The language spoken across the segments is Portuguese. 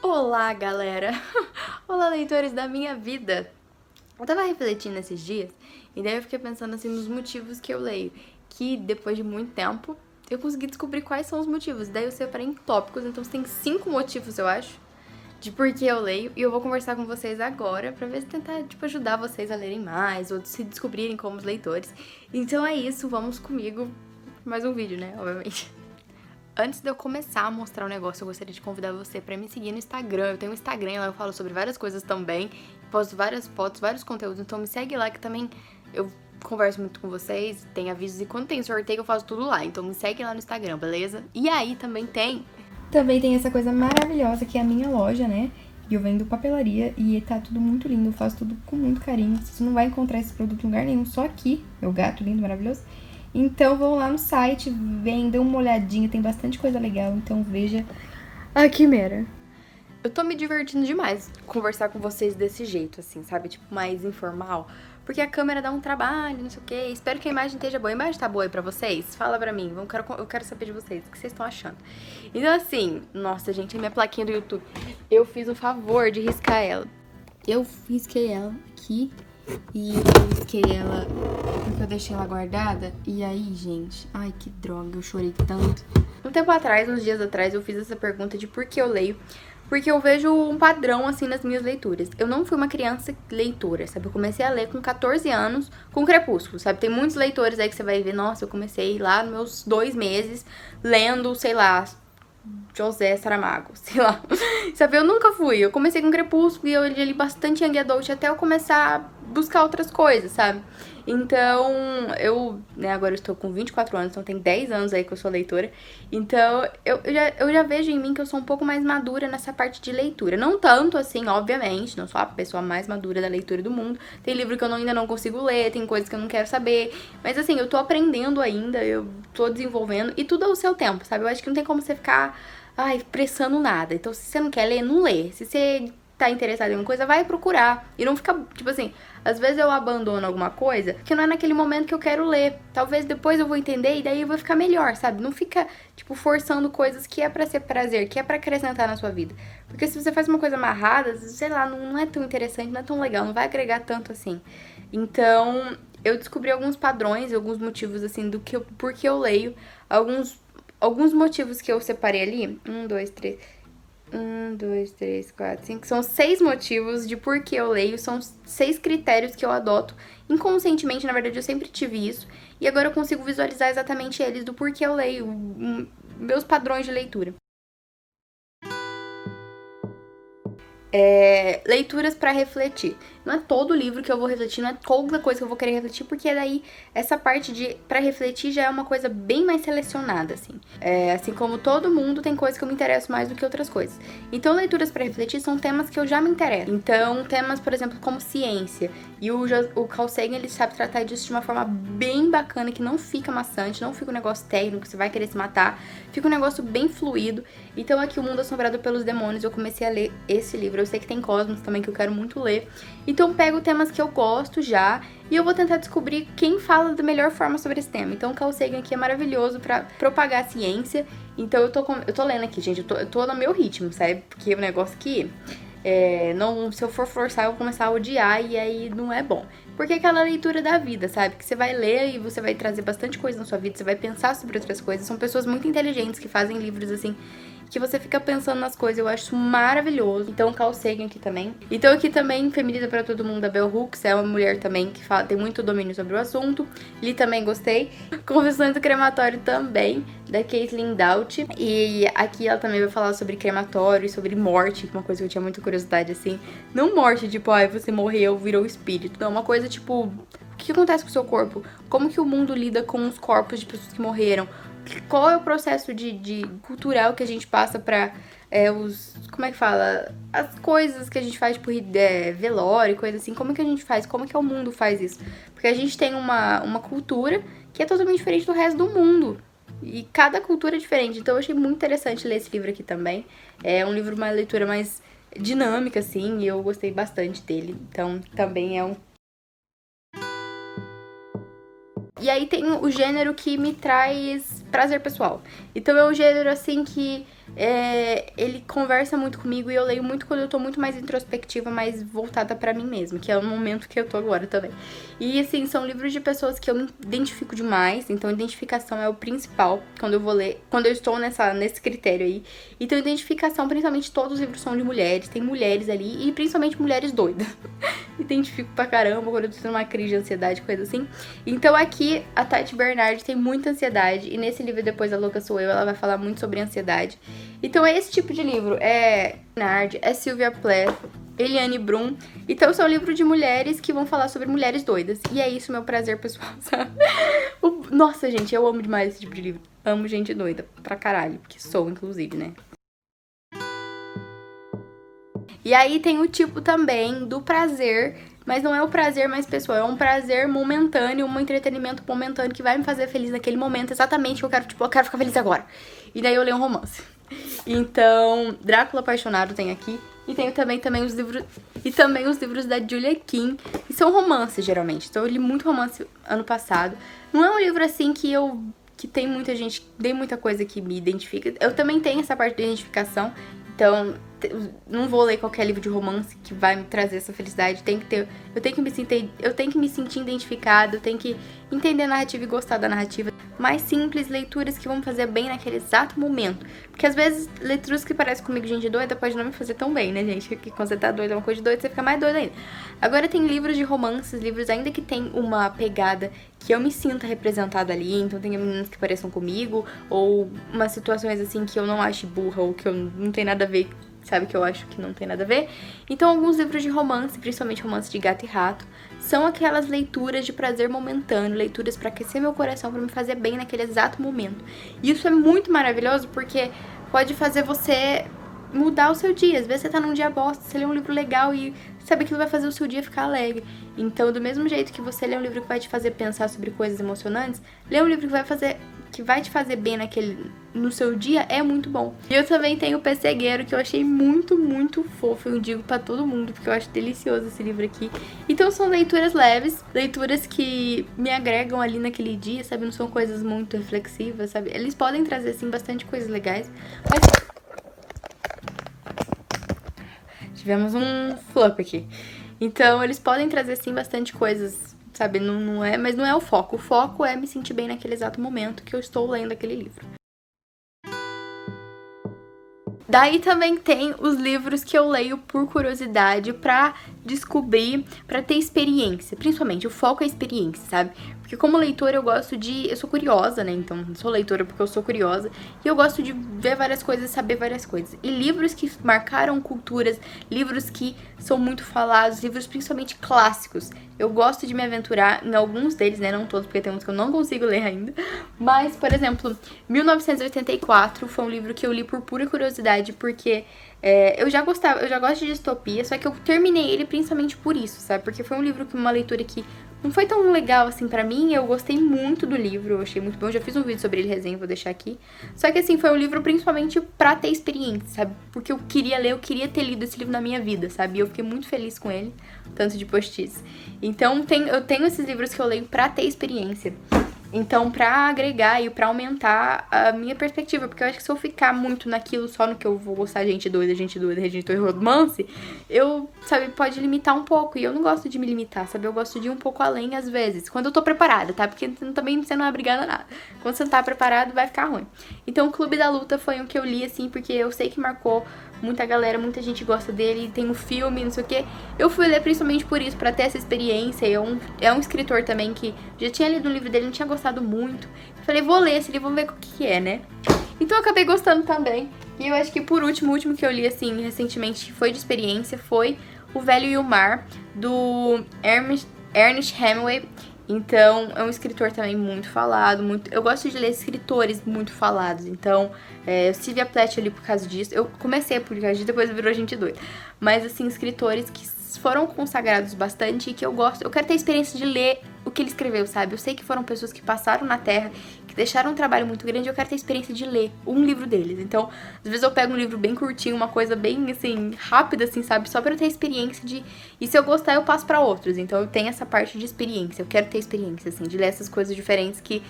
Olá, galera! Olá, leitores da minha vida! Eu tava refletindo esses dias e daí eu fiquei pensando assim nos motivos que eu leio, que depois de muito tempo eu consegui descobrir quais são os motivos. Daí eu separei em tópicos, então tem 5 motivos, eu acho, de por que eu leio, e eu vou conversar com vocês agora pra ver se tentar, ajudar vocês a lerem mais ou se descobrirem como os leitores. Então é isso, vamos comigo. Mais um vídeo, né? Obviamente. Antes de eu começar a mostrar o negócio, eu gostaria de convidar você para me seguir no Instagram. Eu tenho um Instagram, lá eu falo sobre várias coisas também, posto várias fotos, vários conteúdos, então me segue lá que também eu converso muito com vocês, tem avisos e quando tem sorteio eu faço tudo lá, então me segue lá no Instagram, beleza? E aí também tem essa coisa maravilhosa que é a minha loja, né? E eu vendo papelaria e tá tudo muito lindo, eu faço tudo com muito carinho. Você não vai encontrar esse produto em lugar nenhum, só aqui, meu gato lindo, maravilhoso. Então vão lá no site, dê uma olhadinha, tem bastante coisa legal, então veja a quimera. Eu tô me divertindo demais conversar com vocês desse jeito, assim, sabe? Tipo, mais informal. Porque a câmera dá um trabalho, não sei o quê. Espero que a imagem esteja boa. A imagem tá boa aí pra vocês? Fala pra mim, eu quero saber de vocês, o que vocês estão achando. Então, assim, nossa, gente, a minha plaquinha do YouTube, eu fiz o favor de riscar ela. Eu risquei ela aqui e eu risquei ela porque eu deixei ela guardada. E aí, gente, ai que droga, eu chorei tanto. Um tempo atrás, uns dias atrás, eu fiz essa pergunta de por que eu leio. Porque eu vejo um padrão, assim, nas minhas leituras. Eu não fui uma criança leitora, sabe? Eu comecei a ler com 14 anos, com Crepúsculo, sabe? Tem muitos leitores aí que você vai ver, nossa, eu comecei lá nos meus 2 meses, lendo, sei lá, José Saramago, sei lá. Sabe, eu nunca fui. Eu comecei com Crepúsculo e eu li bastante Young Adult até eu começar a buscar outras coisas, sabe? Então, né, agora eu estou com 24 anos, então tem 10 anos aí que eu sou leitora. Então, eu já vejo em mim que eu sou um pouco mais madura nessa parte de leitura. Não tanto assim, obviamente, não sou a pessoa mais madura da leitura do mundo. Tem livro que eu ainda não consigo ler, tem coisas que eu não quero saber. Mas assim, eu tô aprendendo ainda, eu tô desenvolvendo e tudo ao seu tempo, sabe? Eu acho que não tem como você ficar pressando nada. Então, se você não quer ler, não lê. Se você tá interessado em uma coisa, vai procurar. E não fica, tipo assim, às vezes eu abandono alguma coisa que não é naquele momento que eu quero ler. Talvez depois eu vou entender e daí eu vou ficar melhor, sabe? Não fica, tipo, forçando coisas que é pra ser prazer, que é pra acrescentar na sua vida. Porque se você faz uma coisa amarrada, sei lá, não é tão interessante, não é tão legal, não vai agregar tanto assim. Então, eu descobri alguns padrões, alguns motivos, assim, por que eu leio. Alguns motivos que eu separei ali. 4, 5. São 6 motivos de por que eu leio. São 6 critérios que eu adoto. Inconscientemente, na verdade, eu sempre tive isso. E agora eu consigo visualizar exatamente eles do porquê eu leio. Meus padrões de leitura. Leituras pra refletir. Não é todo livro que eu vou refletir, não é toda coisa que eu vou querer refletir, porque daí essa parte de pra refletir já é uma coisa bem mais selecionada, assim. Assim como todo mundo, tem coisas que eu me interesso mais do que outras coisas. Então, leituras pra refletir são temas que eu já me interesso. Então, temas, por exemplo, como ciência. E o Carl Sagan, ele sabe tratar disso de uma forma bem bacana, que não fica maçante, não fica um negócio técnico, que você vai querer se matar. Fica um negócio bem fluido. Então, aqui, O Mundo Assombrado pelos Demônios, eu comecei a ler esse livro. Eu sei que tem Cosmos também, que eu quero muito ler. Então, pego temas que eu gosto já e eu vou tentar descobrir quem fala da melhor forma sobre esse tema. Então, o Carl Sagan aqui é maravilhoso pra propagar a ciência. Então, eu tô lendo aqui, gente. Eu tô no meu ritmo, sabe? Porque é um negócio que... se eu for forçar, eu vou começar a odiar e aí não é bom. Porque é aquela leitura da vida, sabe? Que você vai ler e você vai trazer bastante coisa na sua vida, você vai pensar sobre outras coisas. São pessoas muito inteligentes que fazem livros assim, que você fica pensando nas coisas. Eu acho maravilhoso. Então, Carl Sagan aqui também. Então, aqui também, Feminista para Todo Mundo, da Bell Hooks. É uma mulher também que tem muito domínio sobre o assunto. Li também, gostei. Confissões do Crematório também, da Caitlin Doughty. E aqui ela também vai falar sobre crematório e sobre morte, uma coisa que eu tinha muita curiosidade, assim. Não morte, tipo, você morreu, virou espírito. Não, uma coisa tipo, o que acontece com o seu corpo? Como que o mundo lida com os corpos de pessoas que morreram? Qual é o processo de cultural que a gente passa pra como é que fala? As coisas que a gente faz, tipo, velório e coisa assim. Como que a gente faz? Como que o mundo faz isso? Porque a gente tem uma cultura que é totalmente diferente do resto do mundo. E cada cultura é diferente. Então eu achei muito interessante ler esse livro aqui também. É um livro, uma leitura mais dinâmica, assim, e eu gostei bastante dele. Então também é um... E aí tem o gênero que me traz prazer pessoal. Então é um gênero, assim, que ele conversa muito comigo e eu leio muito quando eu tô muito mais introspectiva, mais voltada pra mim mesma, que é o momento que eu tô agora também. E, assim, são livros de pessoas que eu me identifico demais, então identificação é o principal quando eu vou ler, quando eu estou nesse critério aí. Então, identificação, principalmente todos os livros são de mulheres, tem mulheres ali e principalmente mulheres doidas. Identifico pra caramba quando eu tô tendo uma crise de ansiedade, coisa assim. Então aqui a Tati Bernardi tem muita ansiedade e nesse livro Depois a Louca Sou Eu, ela vai falar muito sobre ansiedade. Então é esse tipo de livro, é Bernardi, é Sylvia Plath, Eliane Brum. Então são livros de mulheres que vão falar sobre mulheres doidas. E é isso meu prazer pessoal, sabe? Nossa, gente, eu amo demais esse tipo de livro. Amo gente doida pra caralho, porque sou, inclusive, né? E aí tem o tipo também do prazer, mas não é o prazer mais pessoal, é um prazer momentâneo, um entretenimento momentâneo que vai me fazer feliz naquele momento, exatamente que eu quero, tipo, eu quero ficar feliz agora. E daí eu leio um romance. Então, Drácula Apaixonado tem aqui. E tem também os livros. E também os livros da Julia Kim. E são romances, geralmente. Então eu li muito romance ano passado. Não é um livro assim que tem muita gente. Tem muita coisa que me identifica. Eu também tenho essa parte de identificação. Então, não vou ler qualquer livro de romance que vai me trazer essa felicidade. Eu tenho que me sentir identificado, eu tenho que entender a narrativa e gostar da narrativa. Mais simples, leituras que vão me fazer bem naquele exato momento. Porque às vezes, leituras que parecem comigo gente doida pode não me fazer tão bem, né, gente? Porque quando você tá doida, é uma coisa de doida, você fica mais doida ainda. Agora tem livros de romances, livros ainda que tem uma pegada que eu me sinta representada ali. Então tem meninas que pareçam comigo, ou umas situações assim que eu não acho burra, ou que eu não tem nada a ver, sabe, que eu acho que não tem nada a ver. Então alguns livros de romance, principalmente romance de gato e rato, são aquelas leituras de prazer momentâneo, leituras pra aquecer meu coração, pra me fazer bem naquele exato momento. E isso é muito maravilhoso porque pode fazer você mudar o seu dia. Às vezes você tá num dia bosta, você lê um livro legal e sabe que vai fazer o seu dia ficar alegre. Então, do mesmo jeito que você lê um livro que vai te fazer pensar sobre coisas emocionantes, lê um livro que vai te fazer bem no seu dia é muito bom. E eu também tenho o Pessegueiro, que eu achei muito, muito fofo. Eu digo pra todo mundo, porque eu acho delicioso esse livro aqui. Então são leituras leves, leituras que me agregam ali naquele dia, sabe? Não são coisas muito reflexivas, sabe? Eles podem trazer, assim, bastante coisas legais, mas tivemos um flop aqui. Então, eles podem trazer, sim, bastante coisas, sabe? Mas não é o foco. O foco é me sentir bem naquele exato momento que eu estou lendo aquele livro. Daí também tem os livros que eu leio por curiosidade, pra descobrir, pra ter experiência. Principalmente, o foco é a experiência, sabe? Porque como leitora eu sou curiosa, né? Então, eu sou leitora porque eu sou curiosa. E eu gosto de ver várias coisas, saber várias coisas. E livros que marcaram culturas, livros que são muito falados, livros principalmente clássicos. Eu gosto de me aventurar em alguns deles, né? Não todos, porque tem uns que eu não consigo ler ainda. Mas, por exemplo, 1984 foi um livro que eu li por pura curiosidade, porque eu já gosto de distopia, só que eu terminei ele principalmente por isso, sabe? Porque foi um livro uma leitura que não foi tão legal assim pra mim, eu gostei muito do livro, eu achei muito bom, eu já fiz um vídeo sobre ele, resenha, vou deixar aqui. Só que assim, foi um livro principalmente pra ter experiência, sabe? Porque eu queria ler, eu queria ter lido esse livro na minha vida, sabe? E eu fiquei muito feliz com ele, tanto de post-its. Então, eu tenho esses livros que eu leio pra ter experiência. Então, pra agregar e pra aumentar a minha perspectiva, porque eu acho que se eu ficar muito naquilo, só no que eu vou gostar de gente doida, romance, sabe, pode limitar um pouco. E eu não gosto de me limitar, sabe? Eu gosto de ir um pouco além às vezes, quando eu tô preparada, tá? Porque também você não é obrigada a nada. Quando você não tá preparado, vai ficar ruim. Então, o Clube da Luta foi um que eu li, assim, porque eu sei que marcou muita galera, muita gente gosta dele, tem um filme, não sei o que. Eu fui ler principalmente por isso, pra ter essa experiência. É um escritor também que já tinha lido o livro dele, não tinha gostado muito. Eu falei, vou ler esse livro, vamos ver o que é, né? Então eu acabei gostando também. E eu acho que por último, o último que eu li, assim, recentemente, que foi de experiência, foi O Velho e o Mar, do Ernest Hemingway. Então, é um escritor também muito falado, eu gosto de ler escritores muito falados, então, Sylvia Plath ali por causa disso, eu comecei a publicar, depois virou gente doida, mas assim, escritores que foram consagrados bastante e que eu quero ter a experiência de ler o que ele escreveu, sabe? Eu sei que foram pessoas que passaram na Terra, que deixaram um trabalho muito grande, eu quero ter a experiência de ler um livro deles. Então, às vezes eu pego um livro bem curtinho, uma coisa bem, assim, rápida, assim, sabe? Só pra eu ter a experiência de... E se eu gostar, eu passo pra outros. Então, eu tenho essa parte de experiência. Eu quero ter experiência, assim, de ler essas coisas diferentes que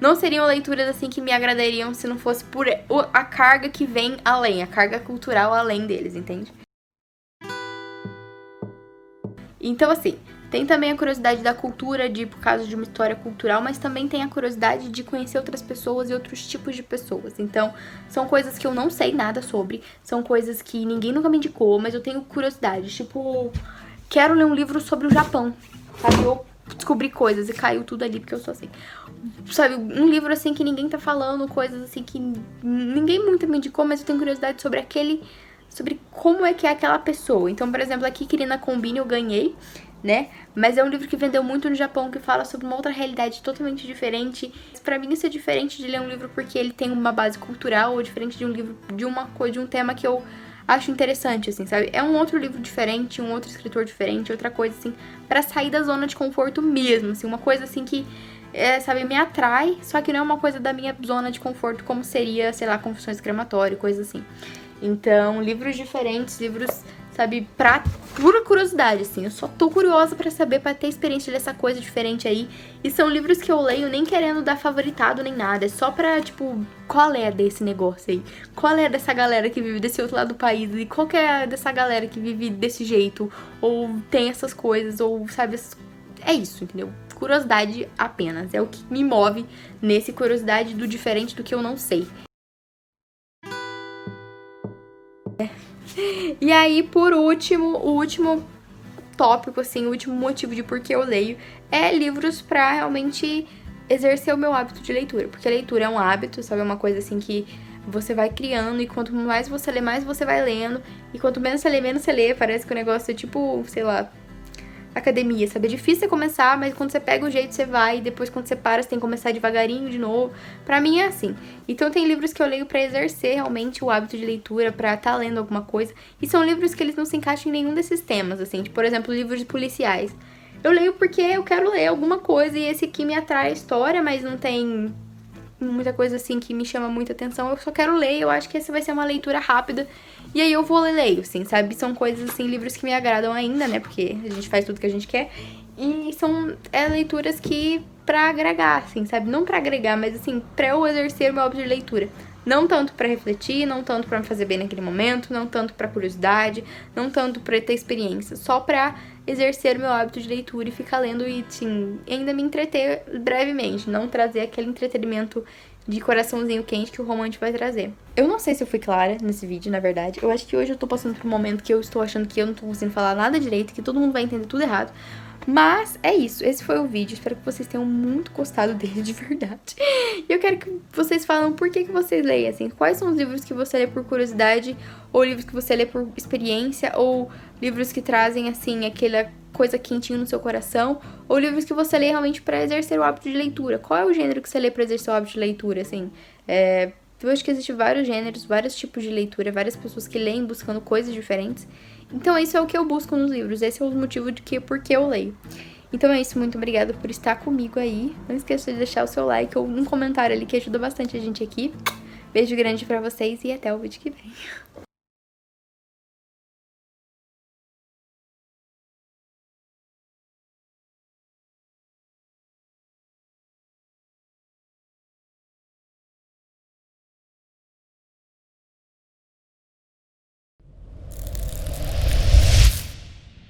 não seriam leituras, assim, que me agradariam se não fosse por a carga que vem além, a carga cultural além deles, entende? Então, assim, tem também a curiosidade da cultura, por causa de uma história cultural, mas também tem a curiosidade de conhecer outras pessoas e outros tipos de pessoas. Então, são coisas que eu não sei nada sobre, são coisas que ninguém nunca me indicou, mas eu tenho curiosidade. Tipo, quero ler um livro sobre o Japão, sabe? Eu descobri coisas e caiu tudo ali porque eu sou assim. Sabe, um livro assim que ninguém tá falando, coisas assim que ninguém muito me indicou, mas eu tenho curiosidade sobre sobre como é que é aquela pessoa. Então, por exemplo, aqui Kirina Kombine eu ganhei, né? Mas é um livro que vendeu muito no Japão, que fala sobre uma outra realidade totalmente diferente. Pra mim isso é diferente de ler um livro porque ele tem uma base cultural, ou diferente de um livro de um tema que eu acho interessante, assim, sabe? É um outro livro diferente, um outro escritor diferente, outra coisa, assim, pra sair da zona de conforto mesmo, assim, uma coisa, assim, que, sabe, me atrai, só que não é uma coisa da minha zona de conforto, como seria, sei lá, Confissões Crematórias, coisa assim. Então, livros diferentes, livros, sabe, pra pura curiosidade, assim. Eu só tô curiosa pra saber, pra ter experiência dessa coisa diferente aí. E são livros que eu leio nem querendo dar favoritado nem nada. É só pra, tipo, qual é desse negócio aí? Qual é dessa galera que vive desse outro lado do país? E qual que é dessa galera que vive desse jeito? Ou tem essas coisas, ou, sabe, é isso, entendeu? Curiosidade apenas. É o que me move nesse curiosidade do diferente do que eu não sei. E aí, por último, o último tópico, assim, o último motivo de por que eu leio é livros pra realmente exercer o meu hábito de leitura. Porque leitura é um hábito, sabe? É uma coisa assim que você vai criando e quanto mais você lê, mais você vai lendo. E quanto menos você lê, menos você lê. Parece que o negócio é tipo, sei lá, academia, sabe? É difícil você começar, mas quando você pega o jeito, você vai. E depois, quando você para, você tem que começar devagarinho de novo. Pra mim é assim. Então, tem livros que eu leio pra exercer realmente o hábito de leitura, pra estar lendo alguma coisa. E são livros que eles não se encaixam em nenhum desses temas, assim. Tipo, por exemplo, livros de policiais. Eu leio porque eu quero ler alguma coisa e esse aqui me atrai a história, mas não tem muita coisa assim que me chama muita atenção. Eu só quero ler, eu acho que essa vai ser uma leitura rápida. E aí eu vou ler, leio, assim, sabe? São coisas, assim, livros que me agradam ainda, né? Porque a gente faz tudo que a gente quer. E são leituras que pra agregar, assim, sabe? Não pra agregar, mas assim, pra eu exercer o meu hábito de leitura. Não tanto pra refletir, não tanto pra me fazer bem naquele momento, não tanto pra curiosidade, não tanto pra ter experiência. Só pra exercer o meu hábito de leitura e ficar lendo e, assim, ainda me entreter brevemente. Não trazer aquele entretenimento de coraçãozinho quente que o romance vai trazer. Eu não sei se eu fui clara nesse vídeo, na verdade. Eu acho que hoje eu tô passando por um momento que eu estou achando que eu não tô conseguindo falar nada direito, que todo mundo vai entender tudo errado. Mas é isso, esse foi o vídeo, espero que vocês tenham muito gostado dele de verdade. E eu quero que vocês falem por que vocês leem, assim, quais são os livros que você lê por curiosidade, ou livros que você lê por experiência, ou livros que trazem, assim, aquela coisa quentinha no seu coração, ou livros que você lê realmente pra exercer o hábito de leitura. Qual é o gênero que você lê pra exercer o hábito de leitura, assim? Eu acho que existem vários gêneros, vários tipos de leitura, várias pessoas que leem buscando coisas diferentes. Então, isso é o que eu busco nos livros, esse é o motivo de por que eu leio. Então é isso, muito obrigada por estar comigo aí. Não esqueça de deixar o seu like ou um comentário ali que ajuda bastante a gente aqui. Beijo grande pra vocês e até o vídeo que vem.